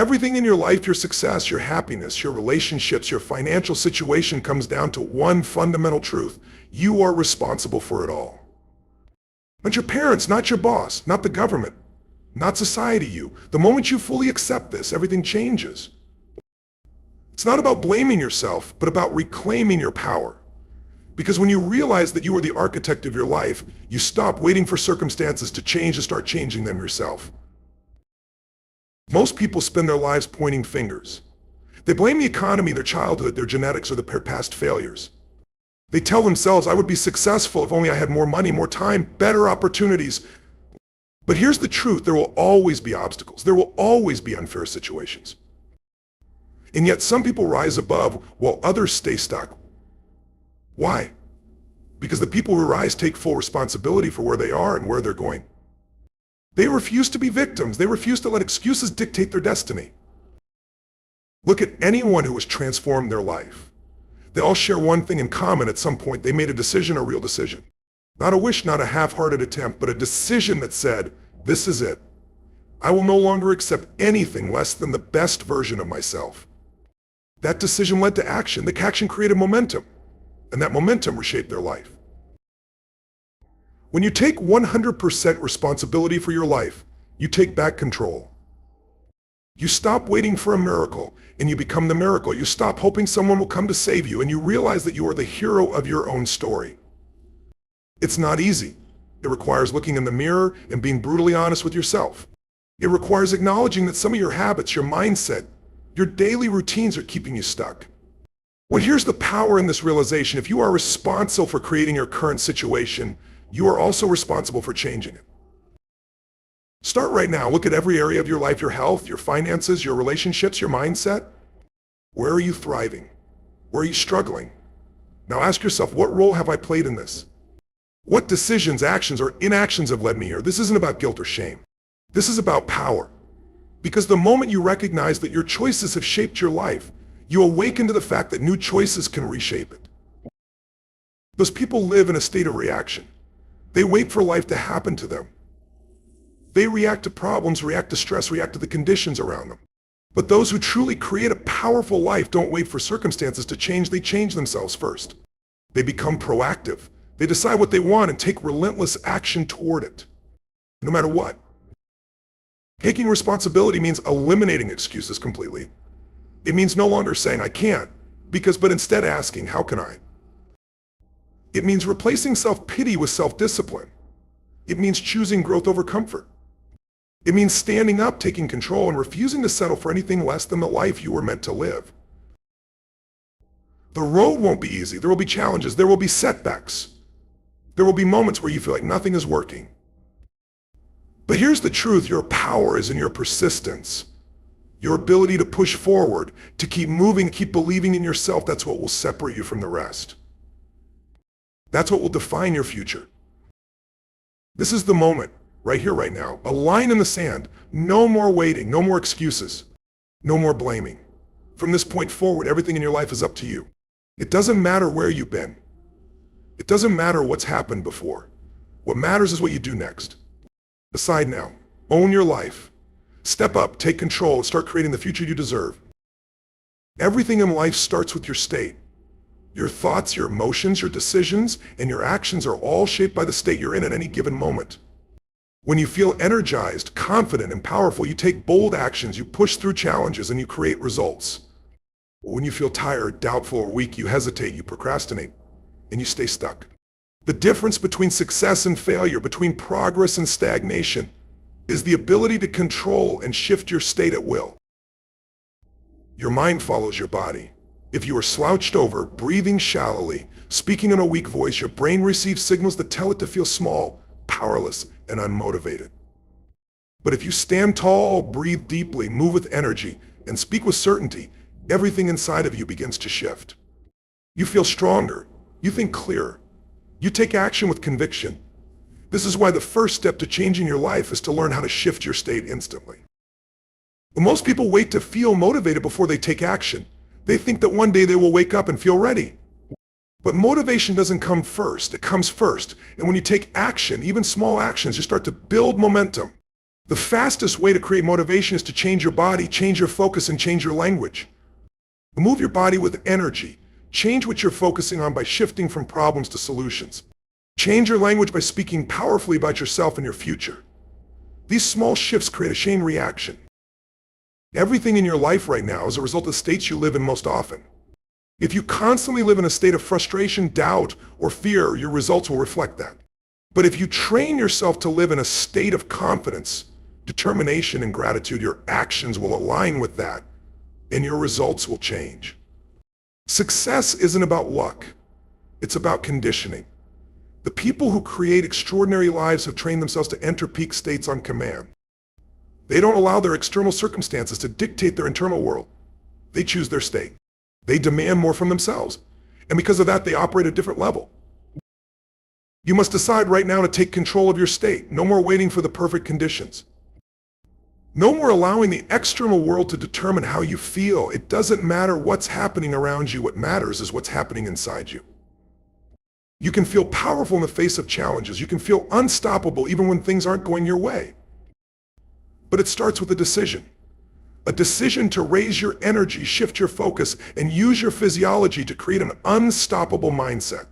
Everything in your life, your success, your happiness, your relationships, your financial situation comes down to one fundamental truth. You are responsible for it all. Not your parents, not your boss, not the government, not society, you. The moment you fully accept this, everything changes. It's not about blaming yourself, but about reclaiming your power. Because when you realize that you are the architect of your life, you stop waiting for circumstances to change and start changing them yourself. Most people spend their lives pointing fingers. They blame the economy, their childhood, their genetics, or their past failures. They tell themselves, I would be successful if only I had more money, more time, better opportunities. But here's the truth, there will always be obstacles. There will always be unfair situations. And yet some people rise above while others stay stuck. Why? Because the people who rise take full responsibility for where they are and where they're going. They refuse to be victims. They refuse to let excuses dictate their destiny. Look at anyone who has transformed their life. They all share one thing in common. At some point, they made a decision, a real decision. Not a wish, not a half-hearted attempt, but a decision that said, this is it. I will no longer accept anything less than the best version of myself. That decision led to action. The action created momentum, and that momentum reshaped their life. When you take 100% responsibility for your life, you take back control. You stop waiting for a miracle, and you become the miracle. You stop hoping someone will come to save you, and you realize that you are the hero of your own story. It's not easy. It requires looking in the mirror and being brutally honest with yourself. It requires acknowledging that some of your habits, your mindset, your daily routines are keeping you stuck. Well, here's the power in this realization. If you are responsible for creating your current situation, you are also responsible for changing it. Start right now. Look at every area of your life, your health, your finances, your relationships, your mindset. Where are you thriving? Where are you struggling? Now ask yourself, what role have I played in this? What decisions, actions, or inactions have led me here? This isn't about guilt or shame. This is about power. Because the moment you recognize that your choices have shaped your life, you awaken to the fact that new choices can reshape it. Those people live in a state of reaction. They wait for life to happen to them. They react to problems, react to stress, react to the conditions around them. But those who truly create a powerful life don't wait for circumstances to change, they change themselves first. They become proactive. They decide what they want and take relentless action toward it, no matter what. Taking responsibility means eliminating excuses completely. It means no longer saying, I can't, but instead asking, how can I? It means replacing self-pity with self-discipline. It means choosing growth over comfort. It means standing up, taking control, and refusing to settle for anything less than the life you were meant to live. The road won't be easy. There will be challenges. There will be setbacks. There will be moments where you feel like nothing is working. But here's the truth. Your power is in your persistence. Your ability to push forward, to keep moving, keep believing in yourself. That's what will separate you from the rest. That's what will define your future. This is the moment, right here, right now. A line in the sand. No more waiting, no more excuses, no more blaming. From this point forward, everything in your life is up to you. It doesn't matter where you've been. It doesn't matter what's happened before. What matters is what you do next. Decide now. Own your life. Step up, take control, and start creating the future you deserve. Everything in life starts with your state. Your thoughts, your emotions, your decisions, and your actions are all shaped by the state you're in at any given moment. When you feel energized, confident, and powerful, you take bold actions, you push through challenges, and you create results. When you feel tired, doubtful, or weak, you hesitate, you procrastinate, and you stay stuck. The difference between success and failure, between progress and stagnation, is the ability to control and shift your state at will. Your mind follows your body. If you are slouched over, breathing shallowly, speaking in a weak voice, your brain receives signals that tell it to feel small, powerless, and unmotivated. But if you stand tall, breathe deeply, move with energy, and speak with certainty, everything inside of you begins to shift. You feel stronger. You think clearer. You take action with conviction. This is why the first step to changing your life is to learn how to shift your state instantly. But most people wait to feel motivated before they take action. They think that one day they will wake up and feel ready. But motivation doesn't come first, it comes first. And when you take action, even small actions, you start to build momentum. The fastest way to create motivation is to change your body, change your focus, and change your language. Move your body with energy. Change what you're focusing on by shifting from problems to solutions. Change your language by speaking powerfully about yourself and your future. These small shifts create a chain reaction. Everything in your life right now is a result of states you live in most often. If you constantly live in a state of frustration, doubt, or fear, your results will reflect that. But if you train yourself to live in a state of confidence, determination, and gratitude, your actions will align with that, and your results will change. Success isn't about luck. It's about conditioning. The people who create extraordinary lives have trained themselves to enter peak states on command. They don't allow their external circumstances to dictate their internal world. They choose their state. They demand more from themselves. And because of that, they operate at a different level. You must decide right now to take control of your state. No more waiting for the perfect conditions. No more allowing the external world to determine how you feel. It doesn't matter what's happening around you. What matters is what's happening inside you. You can feel powerful in the face of challenges. You can feel unstoppable even when things aren't going your way. But it starts with a decision. A decision to raise your energy, shift your focus, and use your physiology to create an unstoppable mindset.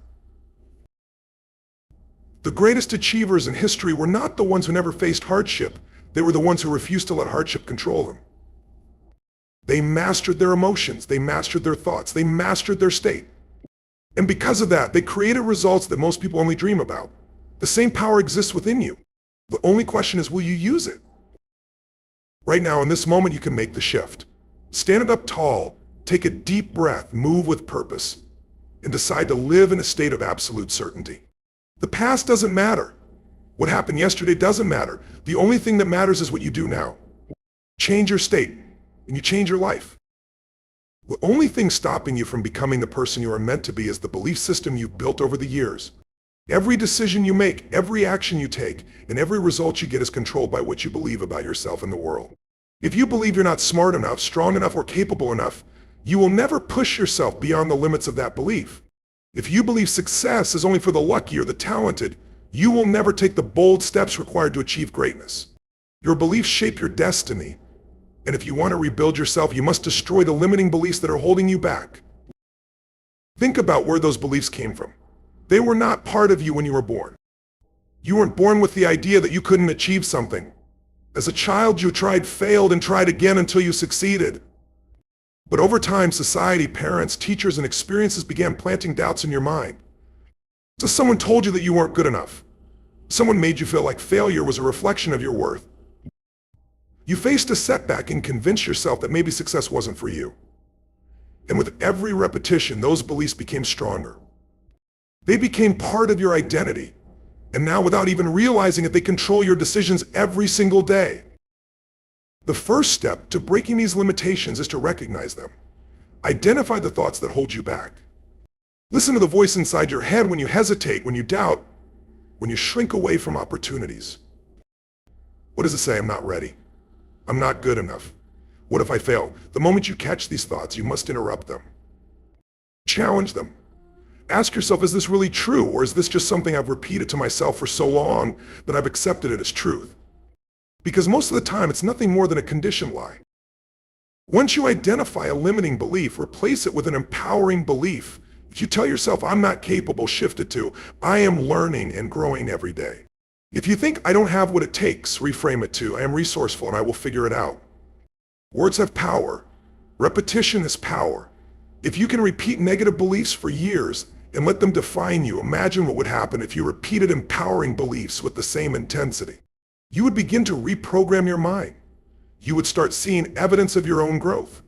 The greatest achievers in history were not the ones who never faced hardship. They were the ones who refused to let hardship control them. They mastered their emotions. They mastered their thoughts. They mastered their state. And because of that, they created results that most people only dream about. The same power exists within you. The only question is, will you use it? Right now, in this moment, you can make the shift. Stand up tall, take a deep breath, move with purpose, and decide to live in a state of absolute certainty. The past doesn't matter. What happened yesterday doesn't matter. The only thing that matters is what you do now. Change your state, and you change your life. The only thing stopping you from becoming the person you are meant to be is the belief system you've built over the years. Every decision you make, every action you take, and every result you get is controlled by what you believe about yourself and the world. If you believe you're not smart enough, strong enough, or capable enough, you will never push yourself beyond the limits of that belief. If you believe success is only for the lucky or the talented, you will never take the bold steps required to achieve greatness. Your beliefs shape your destiny, and if you want to rebuild yourself, you must destroy the limiting beliefs that are holding you back. Think about where those beliefs came from. They were not part of you when you were born. You weren't born with the idea that you couldn't achieve something. As a child, you tried, failed, and tried again until you succeeded. But over time, society, parents, teachers, and experiences began planting doubts in your mind. So someone told you that you weren't good enough. Someone made you feel like failure was a reflection of your worth. You faced a setback and convinced yourself that maybe success wasn't for you. And with every repetition, those beliefs became stronger. They became part of your identity. And now, without even realizing it, they control your decisions every single day. The first step to breaking these limitations is to recognize them. Identify the thoughts that hold you back. Listen to the voice inside your head when you hesitate, when you doubt, when you shrink away from opportunities. What does it say? I'm not ready. I'm not good enough. What if I fail? The moment you catch these thoughts, you must interrupt them. Challenge them. Ask yourself, is this really true, or is this just something I've repeated to myself for so long that I've accepted it as truth? Because most of the time, it's nothing more than a conditioned lie. Once you identify a limiting belief, replace it with an empowering belief. If you tell yourself, I'm not capable, shift it to, I am learning and growing every day. If you think, I don't have what it takes, reframe it to, I am resourceful and I will figure it out. Words have power. Repetition is power. If you can repeat negative beliefs for years and let them define you, imagine what would happen if you repeated empowering beliefs with the same intensity. You would begin to reprogram your mind. You would start seeing evidence of your own growth.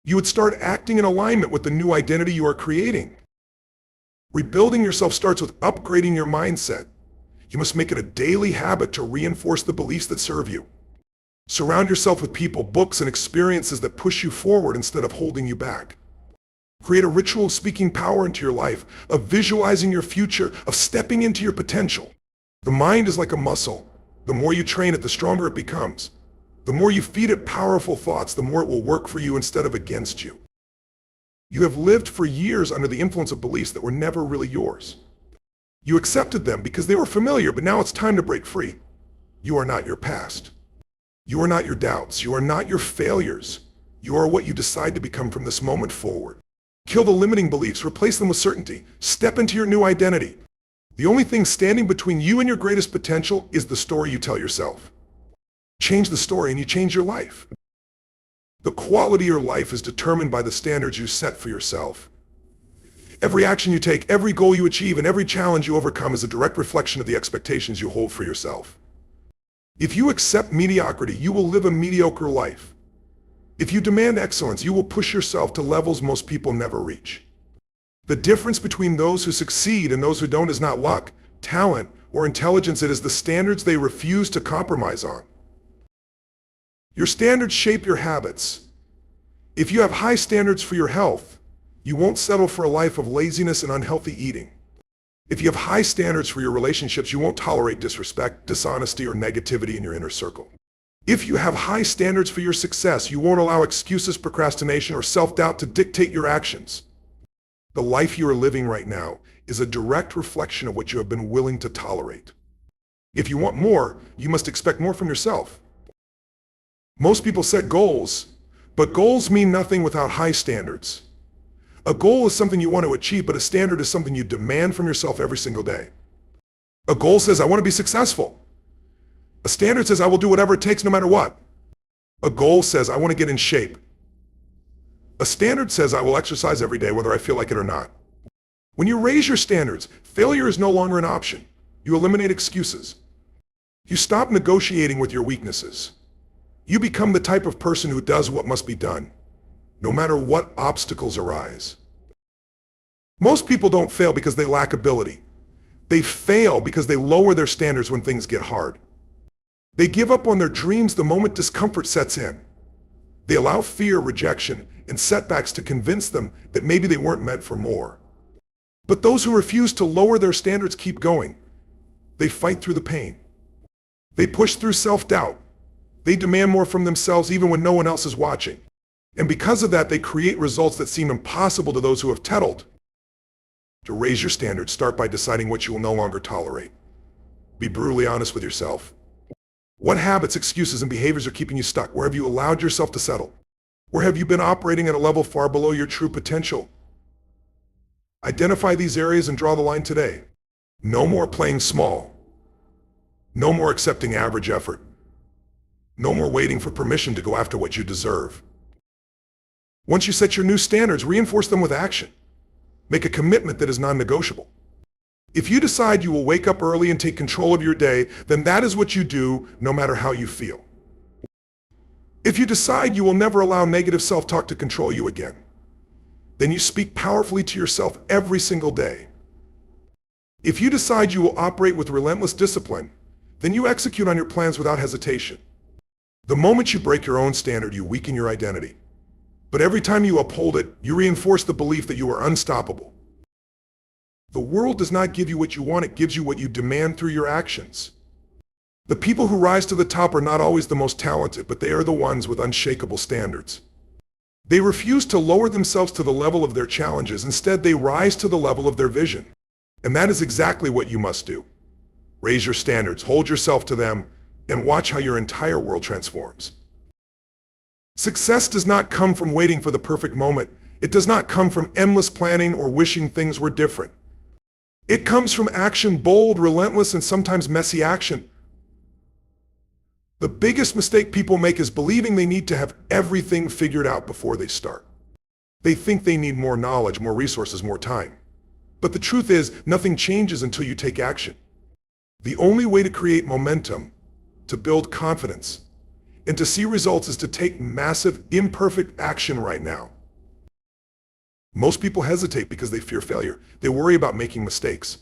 You would start acting in alignment with the new identity you are creating. Rebuilding yourself starts with upgrading your mindset. You must make it a daily habit to reinforce the beliefs that serve you. Surround yourself with people, books, and experiences that push you forward instead of holding you back. Create a ritual of speaking power into your life, of visualizing your future, of stepping into your potential. The mind is like a muscle. The more you train it, the stronger it becomes. The more you feed it powerful thoughts, the more it will work for you instead of against you. You have lived for years under the influence of beliefs that were never really yours. You accepted them because they were familiar, but now it's time to break free. You are not your past. You are not your doubts. You are not your failures. You are what you decide to become from this moment forward. Kill the limiting beliefs. Replace them with certainty. Step into your new identity. The only thing standing between you and your greatest potential is the story you tell yourself. Change the story and you change your life. The quality of your life is determined by the standards you set for yourself. Every action you take, every goal you achieve, and every challenge you overcome is a direct reflection of the expectations you hold for yourself. If you accept mediocrity, you will live a mediocre life. If you demand excellence, you will push yourself to levels most people never reach. The difference between those who succeed and those who don't is not luck, talent, or intelligence. It is the standards they refuse to compromise on. Your standards shape your habits. If you have high standards for your health, you won't settle for a life of laziness and unhealthy eating. If you have high standards for your relationships, you won't tolerate disrespect, dishonesty, or negativity in your inner circle. If you have high standards for your success, you won't allow excuses, procrastination, or self-doubt to dictate your actions. The life you are living right now is a direct reflection of what you have been willing to tolerate. If you want more, you must expect more from yourself. Most people set goals, but goals mean nothing without high standards. A goal is something you want to achieve, but a standard is something you demand from yourself every single day. A goal says, I want to be successful. A standard says, I will do whatever it takes no matter what. A goal says, I want to get in shape. A standard says, I will exercise every day whether I feel like it or not. When you raise your standards, failure is no longer an option. You eliminate excuses. You stop negotiating with your weaknesses. You become the type of person who does what must be done, no matter what obstacles arise. Most people don't fail because they lack ability. They fail because they lower their standards when things get hard. They give up on their dreams the moment discomfort sets in. They allow fear, rejection, and setbacks to convince them that maybe they weren't meant for more. But those who refuse to lower their standards keep going. They fight through the pain. They push through self-doubt. They demand more from themselves even when no one else is watching. And because of that, they create results that seem impossible to those who have settled. To raise your standards, start by deciding what you will no longer tolerate. Be brutally honest with yourself. What habits, excuses, and behaviors are keeping you stuck? Where have you allowed yourself to settle? Where have you been operating at a level far below your true potential? Identify these areas and draw the line today. No more playing small. No more accepting average effort. No more waiting for permission to go after what you deserve. Once you set your new standards, reinforce them with action. Make a commitment that is non-negotiable. If you decide you will wake up early and take control of your day, then that is what you do, no matter how you feel. If you decide you will never allow negative self-talk to control you again, then you speak powerfully to yourself every single day. If you decide you will operate with relentless discipline, then you execute on your plans without hesitation. The moment you break your own standard, you weaken your identity. But every time you uphold it, you reinforce the belief that you are unstoppable. The world does not give you what you want, it gives you what you demand through your actions. The people who rise to the top are not always the most talented, but they are the ones with unshakable standards. They refuse to lower themselves to the level of their challenges. Instead, they rise to the level of their vision. And that is exactly what you must do. Raise your standards, hold yourself to them, and watch how your entire world transforms. Success does not come from waiting for the perfect moment. It does not come from endless planning or wishing things were different. It comes from action, bold, relentless, and sometimes messy action. The biggest mistake people make is believing they need to have everything figured out before they start. They think they need more knowledge, more resources, more time. But the truth is, nothing changes until you take action. The only way to create momentum, to build confidence, and to see results is to take massive, imperfect action right now. Most people hesitate because they fear failure. They worry about making mistakes.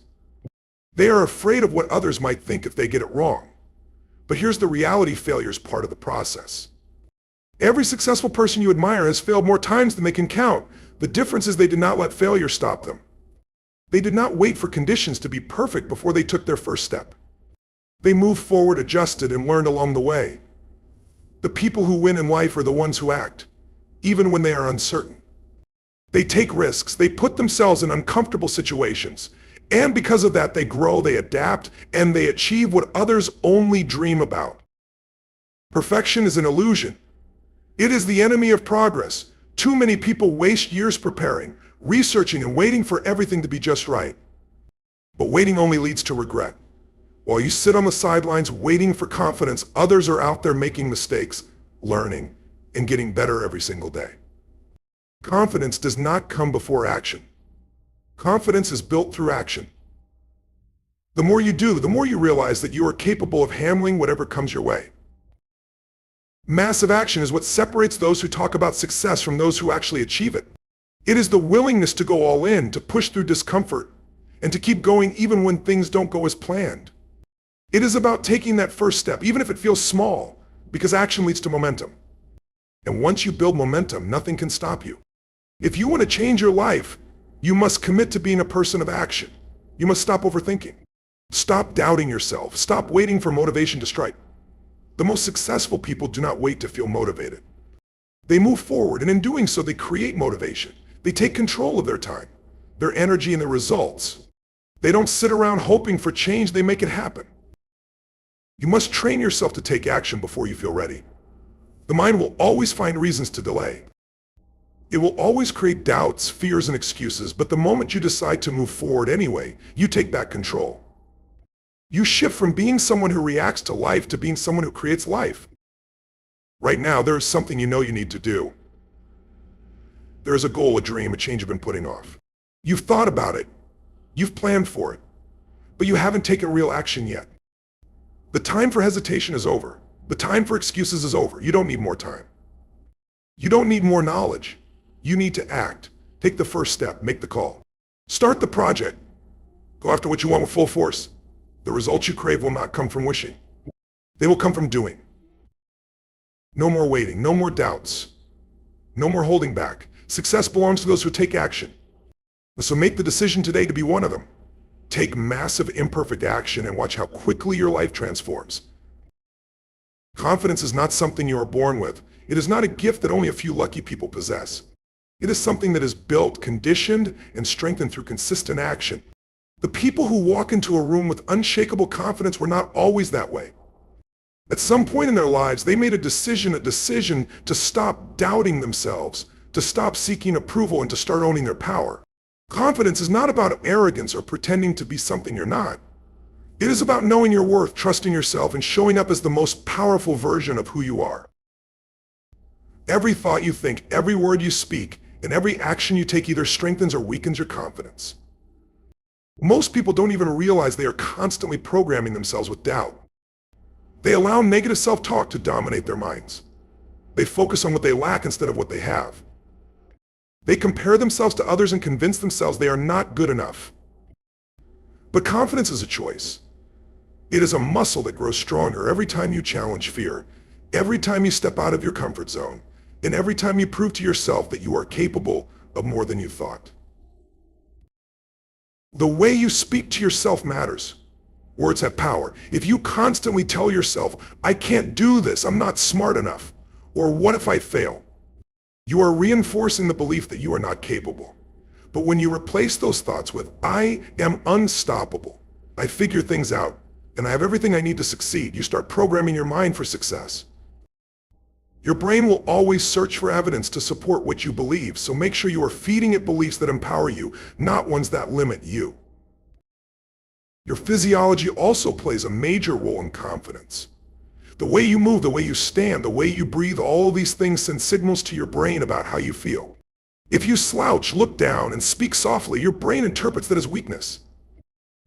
They are afraid of what others might think if they get it wrong. But here's the reality: failure is part of the process. Every successful person you admire has failed more times than they can count. The difference is they did not let failure stop them. They did not wait for conditions to be perfect before they took their first step. They moved forward, adjusted, and learned along the way. The people who win in life are the ones who act, even when they are uncertain. They take risks, they put themselves in uncomfortable situations, and because of that they grow, they adapt, and they achieve what others only dream about. Perfection is an illusion. It is the enemy of progress. Too many people waste years preparing, researching, and waiting for everything to be just right. But waiting only leads to regret. While you sit on the sidelines waiting for confidence, others are out there making mistakes, learning, and getting better every single day. Confidence does not come before action. Confidence is built through action. The more you do, the more you realize that you are capable of handling whatever comes your way. Massive action is what separates those who talk about success from those who actually achieve it. It is the willingness to go all in, to push through discomfort, and to keep going even when things don't go as planned. It is about taking that first step, even if it feels small, because action leads to momentum. And once you build momentum, nothing can stop you. If you want to change your life, you must commit to being a person of action. You must stop overthinking. Stop doubting yourself. Stop waiting for motivation to strike. The most successful people do not wait to feel motivated. They move forward, and in doing so, they create motivation. They take control of their time, their energy, and their results. They don't sit around hoping for change, they make it happen. You must train yourself to take action before you feel ready. The mind will always find reasons to delay. It will always create doubts, fears, and excuses, but the moment you decide to move forward anyway, you take back control. You shift from being someone who reacts to life to being someone who creates life. Right now, there is something you know you need to do. There is a goal, a dream, a change you've been putting off. You've thought about it. You've planned for it. But you haven't taken real action yet. The time for hesitation is over. The time for excuses is over. You don't need more time. You don't need more knowledge. You need to act. Take the first step. Make the call. Start the project. Go after what you want with full force. The results you crave will not come from wishing. They will come from doing. No more waiting. No more doubts. No more holding back. Success belongs to those who take action. So make the decision today to be one of them. Take massive imperfect action and watch how quickly your life transforms. Confidence is not something you are born with. It is not a gift that only a few lucky people possess. It is something that is built, conditioned, and strengthened through consistent action. The people who walk into a room with unshakable confidence were not always that way. At some point in their lives, they made a decision to stop doubting themselves, to stop seeking approval, and to start owning their power. Confidence is not about arrogance or pretending to be something you're not. It is about knowing your worth, trusting yourself, and showing up as the most powerful version of who you are. Every thought you think, every word you speak, and every action you take either strengthens or weakens your confidence. Most people don't even realize they are constantly programming themselves with doubt. They allow negative self-talk to dominate their minds. They focus on what they lack instead of what they have. They compare themselves to others and convince themselves they are not good enough. But confidence is a choice. It is a muscle that grows stronger every time you challenge fear, every time you step out of your comfort zone, and every time you prove to yourself that you are capable of more than you thought. The way you speak to yourself matters. Words have power. If you constantly tell yourself, I can't do this, I'm not smart enough, or what if I fail? You are reinforcing the belief that you are not capable. But when you replace those thoughts with, I am unstoppable, I figure things out, and I have everything I need to succeed, you start programming your mind for success. Your brain will always search for evidence to support what you believe, so make sure you are feeding it beliefs that empower you, not ones that limit you. Your physiology also plays a major role in confidence. The way you move, the way you stand, the way you breathe, all of these things send signals to your brain about how you feel. If you slouch, look down, and speak softly, your brain interprets that as weakness.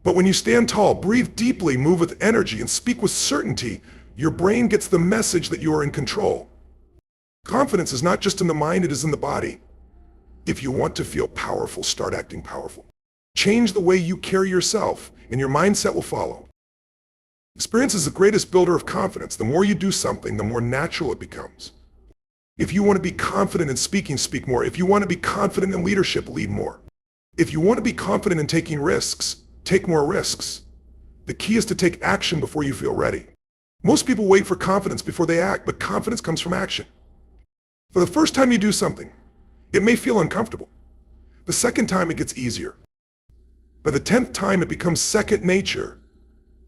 But when you stand tall, breathe deeply, move with energy, and speak with certainty, your brain gets the message that you are in control. Confidence is not just in the mind, it is in the body. If you want to feel powerful, start acting powerful. Change the way you carry yourself, and your mindset will follow. Experience is the greatest builder of confidence. The more you do something, the more natural it becomes. If you want to be confident in speaking, speak more. If you want to be confident in leadership, lead more. If you want to be confident in taking risks, take more risks. The key is to take action before you feel ready. Most people wait for confidence before they act, but confidence comes from action. For the first time you do something, it may feel uncomfortable. The second time it gets easier. By the 10th time it becomes second nature.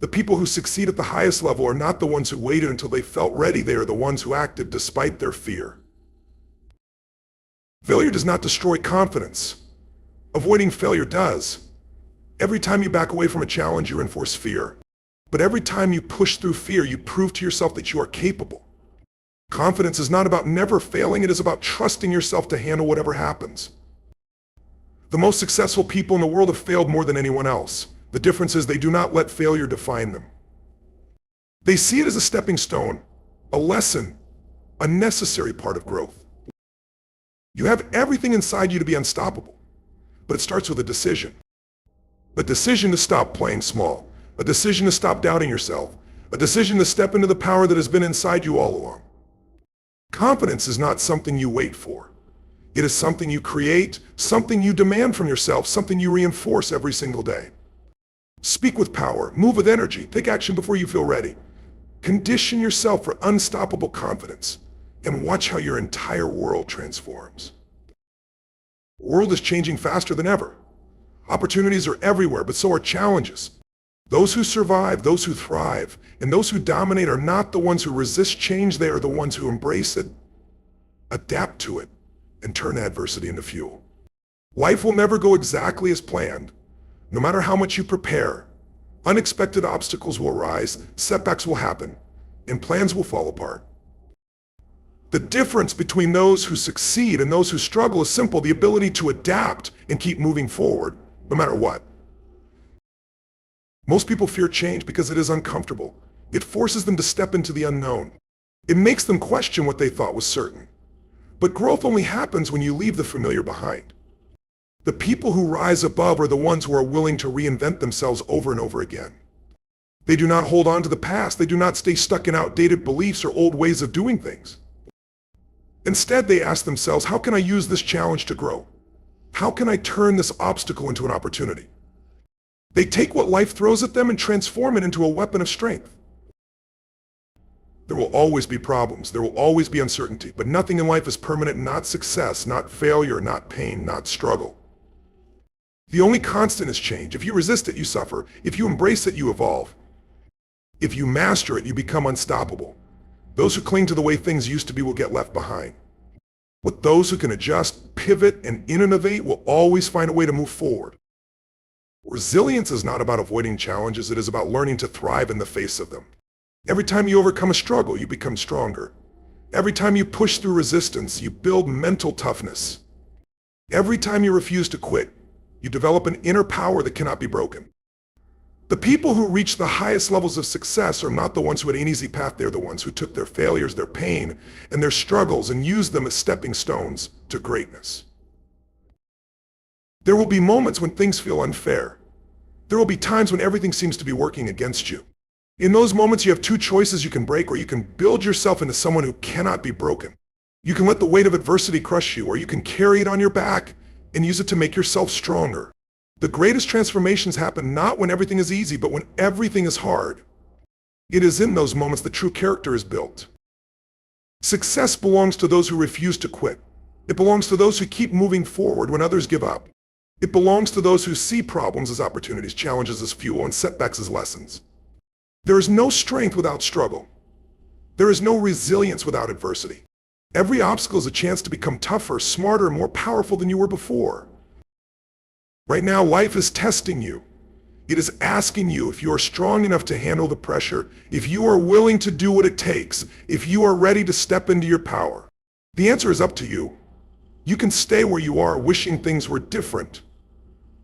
The people who succeed at the highest level are not the ones who waited until they felt ready. They are the ones who acted despite their fear. Failure does not destroy confidence. Avoiding failure does. Every time you back away from a challenge, you reinforce fear. But every time you push through fear, you prove to yourself that you are capable. Confidence is not about never failing. It is about trusting yourself to handle whatever happens. The most successful people in the world have failed more than anyone else. The difference is they do not let failure define them. They see it as a stepping stone, a lesson, a necessary part of growth. You have everything inside you to be unstoppable, but it starts with a decision. A decision to stop playing small, a decision to stop doubting yourself, a decision to step into the power that has been inside you all along. Confidence is not something you wait for. It is something you create, something you demand from yourself, something you reinforce every single day. Speak with power, move with energy, take action before you feel ready. Condition yourself for unstoppable confidence and watch how your entire world transforms. The world is changing faster than ever. Opportunities are everywhere, but so are challenges. Those who survive, those who thrive, and those who dominate are not the ones who resist change. They are the ones who embrace it, adapt to it, and turn adversity into fuel. Life will never go exactly as planned. No matter how much you prepare, unexpected obstacles will arise, setbacks will happen, and plans will fall apart. The difference between those who succeed and those who struggle is simple: the ability to adapt and keep moving forward, no matter what. Most people fear change because it is uncomfortable. It forces them to step into the unknown. It makes them question what they thought was certain. But growth only happens when you leave the familiar behind. The people who rise above are the ones who are willing to reinvent themselves over and over again. They do not hold on to the past. They do not stay stuck in outdated beliefs or old ways of doing things. Instead, they ask themselves, how can I use this challenge to grow? How can I turn this obstacle into an opportunity? They take what life throws at them and transform it into a weapon of strength. There will always be problems. There will always be uncertainty, but nothing in life is permanent, not success, not failure, not pain, not struggle. The only constant is change. If you resist it, you suffer. If you embrace it, you evolve. If you master it, you become unstoppable. Those who cling to the way things used to be will get left behind. But those who can adjust, pivot, and innovate will always find a way to move forward. Resilience is not about avoiding challenges. It is about learning to thrive in the face of them. Every time you overcome a struggle, you become stronger. Every time you push through resistance, you build mental toughness. Every time you refuse to quit, you develop an inner power that cannot be broken. The people who reach the highest levels of success are not the ones who had an easy path. They're the ones who took their failures, their pain, and their struggles and used them as stepping stones to greatness. There will be moments when things feel unfair. There will be times when everything seems to be working against you. In those moments, you have two choices: you can break, or you can build yourself into someone who cannot be broken. You can let the weight of adversity crush you, or you can carry it on your back and use it to make yourself stronger. The greatest transformations happen not when everything is easy, but when everything is hard. It is in those moments that true character is built. Success belongs to those who refuse to quit. It belongs to those who keep moving forward when others give up. It belongs to those who see problems as opportunities, challenges as fuel, and setbacks as lessons. There is no strength without struggle. There is no resilience without adversity. Every obstacle is a chance to become tougher, smarter, more powerful than you were before. Right now, life is testing you. It is asking you if you are strong enough to handle the pressure, if you are willing to do what it takes, if you are ready to step into your power. The answer is up to you. You can stay where you are wishing things were different,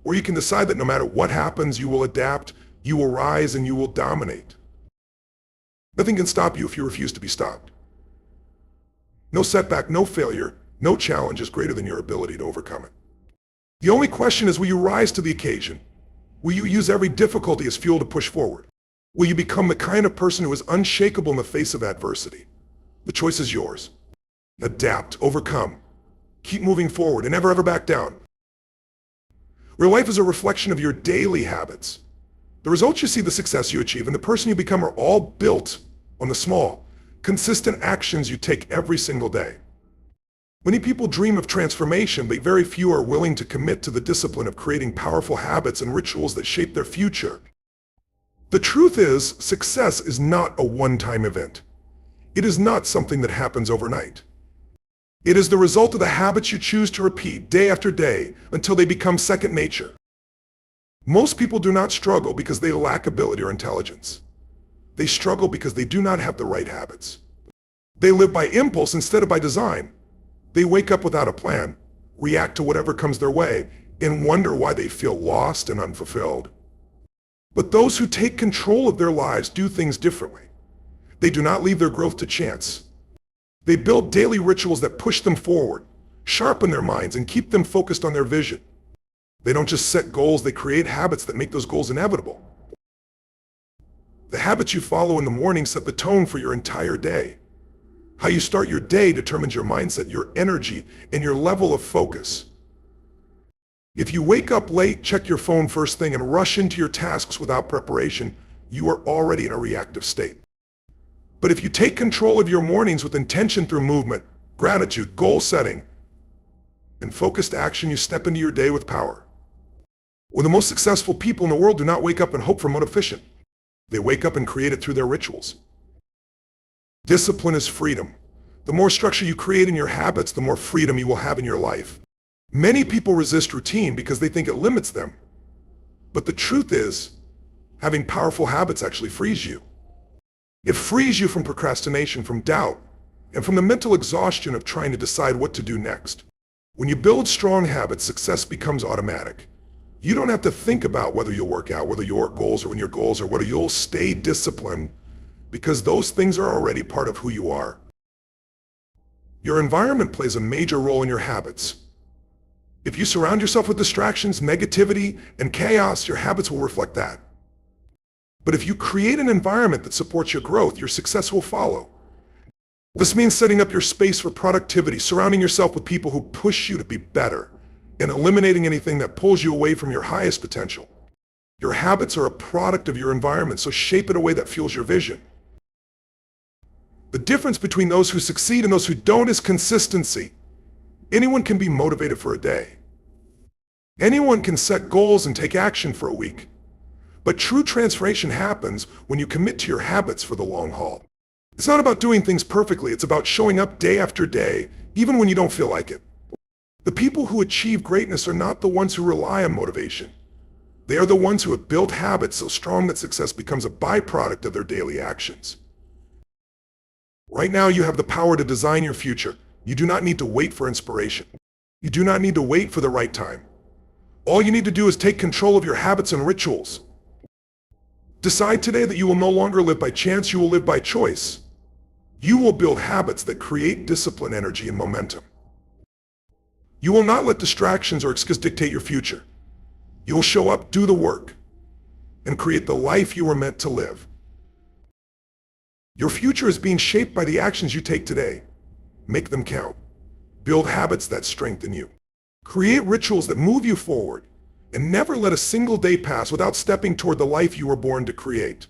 or you can decide that no matter what happens, you will adapt, you will rise, and you will dominate. Nothing can stop you if you refuse to be stopped. No setback, no failure, no challenge is greater than your ability to overcome it. The only question is, will you rise to the occasion? Will you use every difficulty as fuel to push forward? Will you become the kind of person who is unshakable in the face of adversity? The choice is yours. Adapt, overcome, keep moving forward, and never ever back down. Your life is a reflection of your daily habits. The results you see, the success you achieve, and the person you become are all built on the small, consistent actions you take every single day. Many people dream of transformation, but very few are willing to commit to the discipline of creating powerful habits and rituals that shape their future. The truth is, success is not a one-time event. It is not something that happens overnight. It is the result of the habits you choose to repeat day after day until they become second nature. Most people do not struggle because they lack ability or intelligence. They struggle because they do not have the right habits. They live by impulse instead of by design. They wake up without a plan, react to whatever comes their way, and wonder why they feel lost and unfulfilled. But those who take control of their lives do things differently. They do not leave their growth to chance. They build daily rituals that push them forward, sharpen their minds, and keep them focused on their vision. They don't just set goals, they create habits that make those goals inevitable. The habits you follow in the morning set the tone for your entire day. How you start your day determines your mindset, your energy, and your level of focus. If you wake up late, check your phone first thing, and rush into your tasks without preparation, you are already in a reactive state. But if you take control of your mornings with intention through movement, gratitude, goal setting, and focused action, you step into your day with power. Well, the most successful people in the world do not wake up and hope for motivation. They wake up and create it through their rituals. Discipline is freedom. The more structure you create in your habits, the more freedom you will have in your life. Many people resist routine because they think it limits them. But the truth is, having powerful habits actually frees you. It frees you from procrastination, from doubt, and from the mental exhaustion of trying to decide what to do next. When you build strong habits, success becomes automatic. You don't have to think about whether you'll work out, whether your goals are when your goals are, whether you'll stay disciplined, because those things are already part of who you are. Your environment plays a major role in your habits. If you surround yourself with distractions, negativity, and chaos, your habits will reflect that. But if you create an environment that supports your growth, your success will follow. This means setting up your space for productivity, surrounding yourself with people who push you to be better, and eliminating anything that pulls you away from your highest potential. Your habits are a product of your environment, so shape it a way that fuels your vision. The difference between those who succeed and those who don't is consistency. Anyone can be motivated for a day. Anyone can set goals and take action for a week. But true transformation happens when you commit to your habits for the long haul. It's not about doing things perfectly, it's about showing up day after day, even when you don't feel like it. The people who achieve greatness are not the ones who rely on motivation. They are the ones who have built habits so strong that success becomes a byproduct of their daily actions. Right now, you have the power to design your future. You do not need to wait for inspiration. You do not need to wait for the right time. All you need to do is take control of your habits and rituals. Decide today that you will no longer live by chance, you will live by choice. You will build habits that create discipline, energy, and momentum. You will not let distractions or excuses dictate your future. You will show up, do the work, and create the life you were meant to live. Your future is being shaped by the actions you take today. Make them count. Build habits that strengthen you. Create rituals that move you forward, and never let a single day pass without stepping toward the life you were born to create.